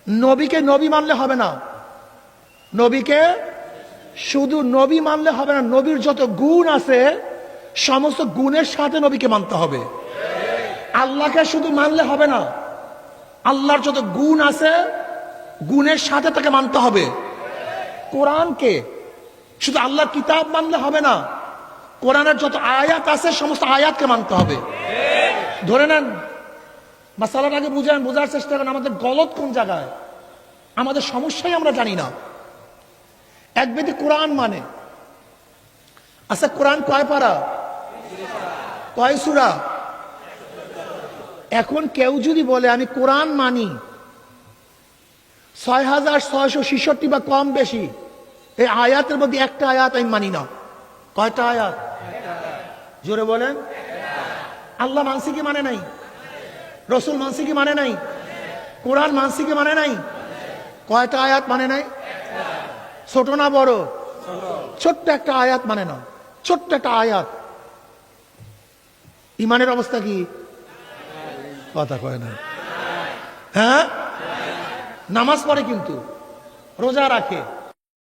নবীকে নবী মানলে হবে না, নবীকে শুধু নবী মানলে হবে না, নবীর যত গুণ আছে সমস্ত গুণের সাথে নবীকে মানতে হবে। আল্লাহকে শুধু মানলে হবে না, আল্লাহর যত গুণ আছে গুণের সাথে তাকে মানতে হবে। কোরআনকে শুধু আল্লাহর কিতাব মানলে হবে না, কোরআনের যত আয়াত আছে সমস্ত আয়াতকে মানতে হবে। ধরে নেন, মাসালাটাকে বুঝেন, বোঝার চেষ্টা করেন আমাদের গলত কোন জায়গায়, আমাদের সমস্যাই আমরা জানি না। এক ব্যক্তি কোরআন মানে, আচ্ছা কোরআন কয় পারা, কয় সূরা? এখন কেউ যদি বলে আমি কোরআন মানি 6666 বা কম বেশি, এই আয়াতের মধ্যে একটা আয়াত আমি মানি না, কয়টা আয়াত? জোরে বলেন। আল্লাহ মানসি কি মানে নাই? রসুল মানসি কি মানে নাই? কোরআন মানসি কি মানে নাই? কয়টা আয়াত মানে নাই? ছোট না বড়? ছোট্ট একটা আয়াত মানে না, ছোট্ট একটা আয়াত। ইমানের অবস্থা কি? কথা কয় না। হ্যাঁ, নামাজ পড়ে কিন্তু, রোজা রাখে,